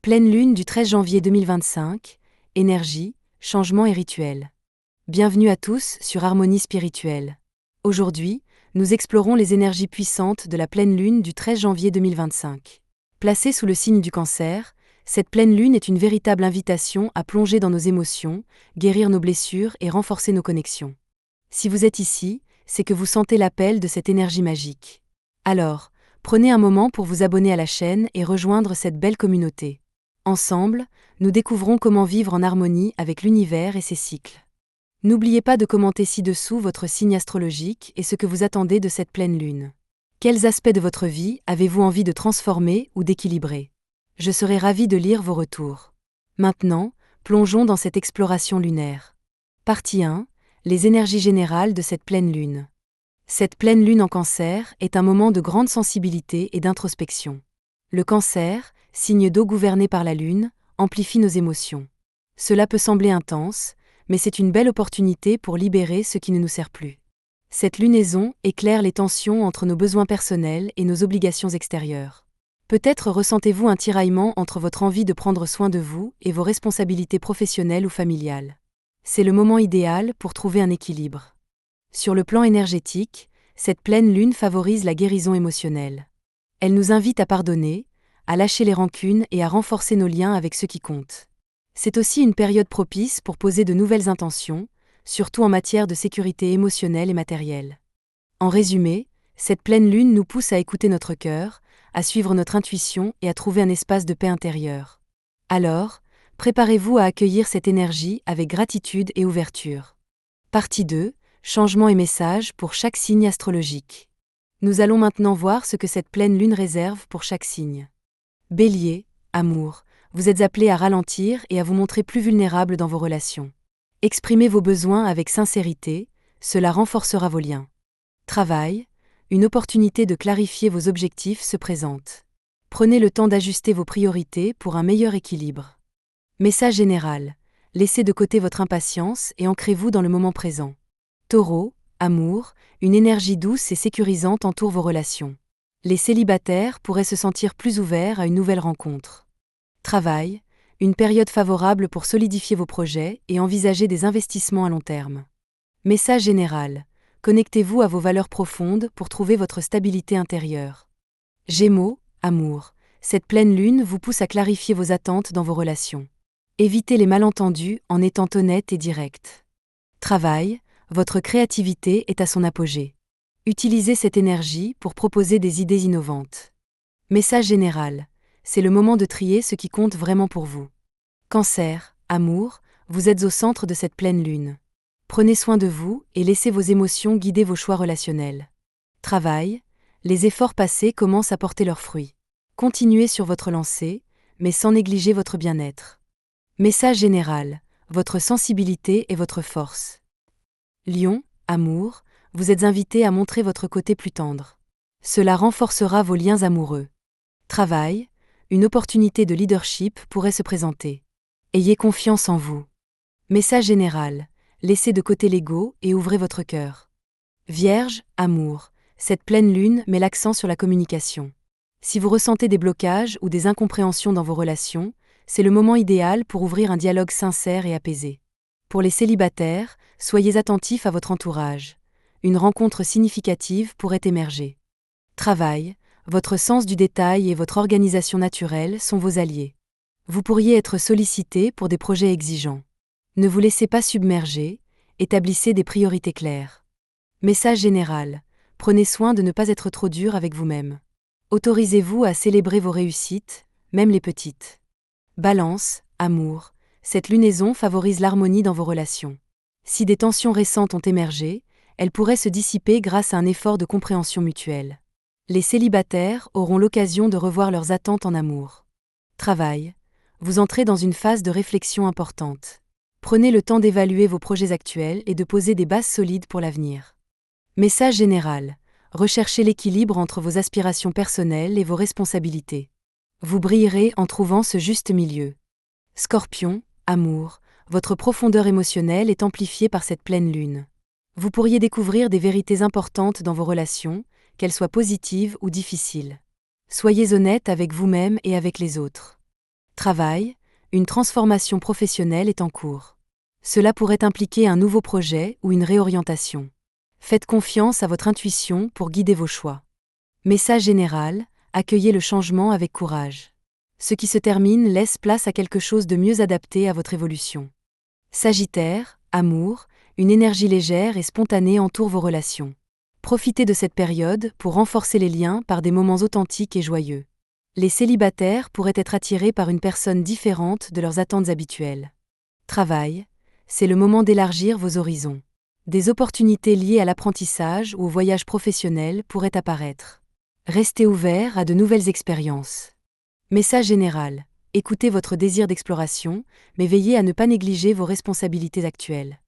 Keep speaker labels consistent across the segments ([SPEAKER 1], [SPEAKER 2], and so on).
[SPEAKER 1] Pleine lune du 13 janvier 2025, énergie, changement et rituel. Bienvenue à tous sur Harmonie spirituelle. Aujourd'hui, nous explorons les énergies puissantes de la pleine lune du 13 janvier 2025. Placée sous le signe du Cancer, cette pleine lune est une véritable invitation à plonger dans nos émotions, guérir nos blessures et renforcer nos connexions. Si vous êtes ici, c'est que vous sentez l'appel de cette énergie magique. Alors, prenez un moment pour vous abonner à la chaîne et rejoindre cette belle communauté. Ensemble, nous découvrons comment vivre en harmonie avec l'univers et ses cycles. N'oubliez pas de commenter ci-dessous votre signe astrologique et ce que vous attendez de cette pleine lune. Quels aspects de votre vie avez-vous envie de transformer ou d'équilibrer? Je serai ravie de lire vos retours. Maintenant, plongeons dans cette exploration lunaire. Partie 1. Les énergies générales de cette pleine lune. Cette pleine lune en Cancer est un moment de grande sensibilité et d'introspection. Le Cancer, signe d'eau gouverné par la lune, amplifie nos émotions. Cela peut sembler intense, mais c'est une belle opportunité pour libérer ce qui ne nous sert plus. Cette lunaison éclaire les tensions entre nos besoins personnels et nos obligations extérieures. Peut-être ressentez-vous un tiraillement entre votre envie de prendre soin de vous et vos responsabilités professionnelles ou familiales. C'est le moment idéal pour trouver un équilibre. Sur le plan énergétique, cette pleine lune favorise la guérison émotionnelle. Elle nous invite à pardonner, à lâcher les rancunes et à renforcer nos liens avec ceux qui comptent. C'est aussi une période propice pour poser de nouvelles intentions, surtout en matière de sécurité émotionnelle et matérielle. En résumé, cette pleine lune nous pousse à écouter notre cœur, à suivre notre intuition et à trouver un espace de paix intérieure. Alors, préparez-vous à accueillir cette énergie avec gratitude et ouverture. Partie 2. Changements et messages pour chaque signe astrologique. Nous allons maintenant voir ce que cette pleine lune réserve pour chaque signe. Bélier, amour, vous êtes appelé à ralentir et à vous montrer plus vulnérable dans vos relations. Exprimez vos besoins avec sincérité, cela renforcera vos liens. Travail, une opportunité de clarifier vos objectifs se présente. Prenez le temps d'ajuster vos priorités pour un meilleur équilibre. Message général, laissez de côté votre impatience et ancrez-vous dans le moment présent. Taureau, amour, une énergie douce et sécurisante entoure vos relations. Les célibataires pourraient se sentir plus ouverts à une nouvelle rencontre. Travail, une période favorable pour solidifier vos projets et envisager des investissements à long terme. Message général, connectez-vous à vos valeurs profondes pour trouver votre stabilité intérieure. Gémeaux, amour, cette pleine lune vous pousse à clarifier vos attentes dans vos relations. Évitez les malentendus en étant honnête et direct. Travail, votre créativité est à son apogée. Utilisez cette énergie pour proposer des idées innovantes. Message général, c'est le moment de trier ce qui compte vraiment pour vous. Cancer, amour, vous êtes au centre de cette pleine lune. Prenez soin de vous et laissez vos émotions guider vos choix relationnels. Travail, les efforts passés commencent à porter leurs fruits. Continuez sur votre lancée, mais sans négliger votre bien-être. Message général, votre sensibilité est votre force. Lion, amour, vous êtes invité à montrer votre côté plus tendre. Cela renforcera vos liens amoureux. Travail, une opportunité de leadership pourrait se présenter. Ayez confiance en vous. Message général, laissez de côté l'ego et ouvrez votre cœur. Vierge, amour, cette pleine lune met l'accent sur la communication. Si vous ressentez des blocages ou des incompréhensions dans vos relations, c'est le moment idéal pour ouvrir un dialogue sincère et apaisé. Pour les célibataires, soyez attentifs à votre entourage. Une rencontre significative pourrait émerger. Travail, votre sens du détail et votre organisation naturelle sont vos alliés. Vous pourriez être sollicité pour des projets exigeants. Ne vous laissez pas submerger, établissez des priorités claires. Message général, prenez soin de ne pas être trop dur avec vous-même. Autorisez-vous à célébrer vos réussites, même les petites. Balance, amour, cette lunaison favorise l'harmonie dans vos relations. Si des tensions récentes ont émergé, elles pourraient se dissiper grâce à un effort de compréhension mutuelle. Les célibataires auront l'occasion de revoir leurs attentes en amour. Travail, vous entrez dans une phase de réflexion importante. Prenez le temps d'évaluer vos projets actuels et de poser des bases solides pour l'avenir. Message général, recherchez l'équilibre entre vos aspirations personnelles et vos responsabilités. Vous brillerez en trouvant ce juste milieu. Scorpion, amour, votre profondeur émotionnelle est amplifiée par cette pleine lune. Vous pourriez découvrir des vérités importantes dans vos relations, qu'elles soient positives ou difficiles. Soyez honnête avec vous-même et avec les autres. Travail, une transformation professionnelle est en cours. Cela pourrait impliquer un nouveau projet ou une réorientation. Faites confiance à votre intuition pour guider vos choix. Message général, accueillez le changement avec courage. Ce qui se termine laisse place à quelque chose de mieux adapté à votre évolution. Sagittaire, amour, une énergie légère et spontanée entoure vos relations. Profitez de cette période pour renforcer les liens par des moments authentiques et joyeux. Les célibataires pourraient être attirés par une personne différente de leurs attentes habituelles. Travail, c'est le moment d'élargir vos horizons. Des opportunités liées à l'apprentissage ou au voyage professionnel pourraient apparaître. Restez ouvert à de nouvelles expériences. Message général, écoutez votre désir d'exploration, mais veillez à ne pas négliger vos responsabilités actuelles.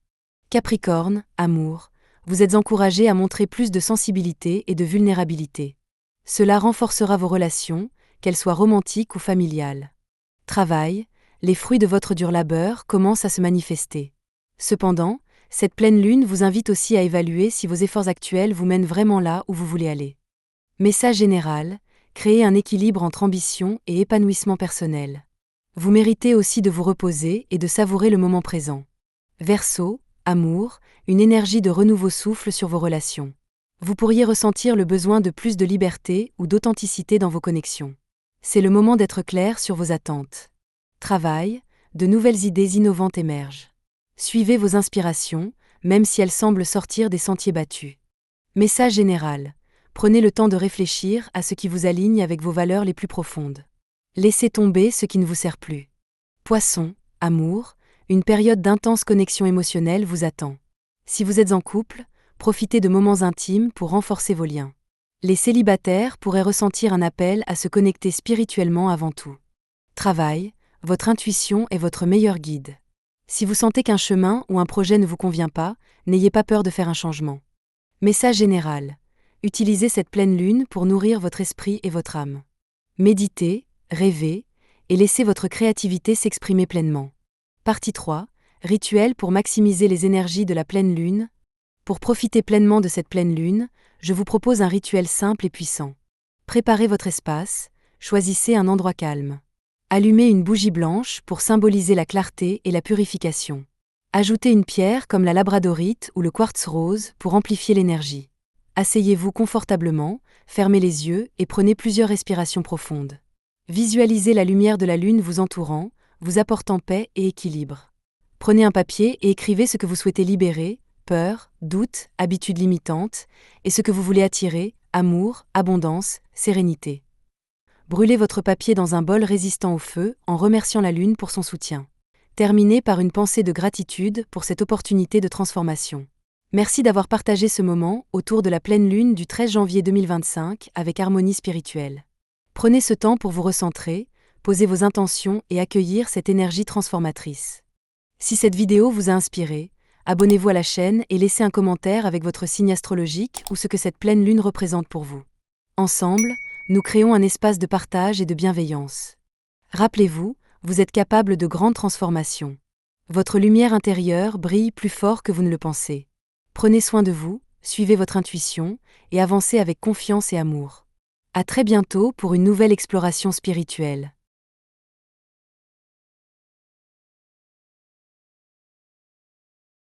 [SPEAKER 1] Capricorne, amour, vous êtes encouragé à montrer plus de sensibilité et de vulnérabilité. Cela renforcera vos relations, qu'elles soient romantiques ou familiales. Travail, les fruits de votre dur labeur commencent à se manifester. Cependant, cette pleine lune vous invite aussi à évaluer si vos efforts actuels vous mènent vraiment là où vous voulez aller. Message général, créez un équilibre entre ambition et épanouissement personnel. Vous méritez aussi de vous reposer et de savourer le moment présent. Verseau, amour, une énergie de renouveau souffle sur vos relations. Vous pourriez ressentir le besoin de plus de liberté ou d'authenticité dans vos connexions. C'est le moment d'être clair sur vos attentes. Travail, de nouvelles idées innovantes émergent. Suivez vos inspirations, même si elles semblent sortir des sentiers battus. Message général, prenez le temps de réfléchir à ce qui vous aligne avec vos valeurs les plus profondes. Laissez tomber ce qui ne vous sert plus. Poisson, amour, une période d'intense connexion émotionnelle vous attend. Si vous êtes en couple, profitez de moments intimes pour renforcer vos liens. Les célibataires pourraient ressentir un appel à se connecter spirituellement avant tout. Travail, votre intuition est votre meilleur guide. Si vous sentez qu'un chemin ou un projet ne vous convient pas, n'ayez pas peur de faire un changement. Message général, utilisez cette pleine lune pour nourrir votre esprit et votre âme. Méditez, rêvez, et laissez votre créativité s'exprimer pleinement. Partie 3, rituel pour maximiser les énergies de la pleine lune. Pour profiter pleinement de cette pleine lune, je vous propose un rituel simple et puissant. Préparez votre espace, choisissez un endroit calme. Allumez une bougie blanche pour symboliser la clarté et la purification. Ajoutez une pierre comme la labradorite ou le quartz rose pour amplifier l'énergie. Asseyez-vous confortablement, fermez les yeux et prenez plusieurs respirations profondes. Visualisez la lumière de la lune vous entourant, vous apportant paix et équilibre. Prenez un papier et écrivez ce que vous souhaitez libérer, peur, doute, habitudes limitantes, et ce que vous voulez attirer, amour, abondance, sérénité. Brûlez votre papier dans un bol résistant au feu en remerciant la lune pour son soutien. Terminez par une pensée de gratitude pour cette opportunité de transformation. Merci d'avoir partagé ce moment autour de la pleine lune du 13 janvier 2025 avec Harmonie Spirituelle. Prenez ce temps pour vous recentrer, poser vos intentions et accueillir cette énergie transformatrice. Si cette vidéo vous a inspiré, abonnez-vous à la chaîne et laissez un commentaire avec votre signe astrologique ou ce que cette pleine lune représente pour vous. Ensemble, nous créons un espace de partage et de bienveillance. Rappelez-vous, vous êtes capable de grandes transformations. Votre lumière intérieure brille plus fort que vous ne le pensez. Prenez soin de vous, suivez votre intuition et avancez avec confiance et amour. À très bientôt pour une nouvelle exploration spirituelle.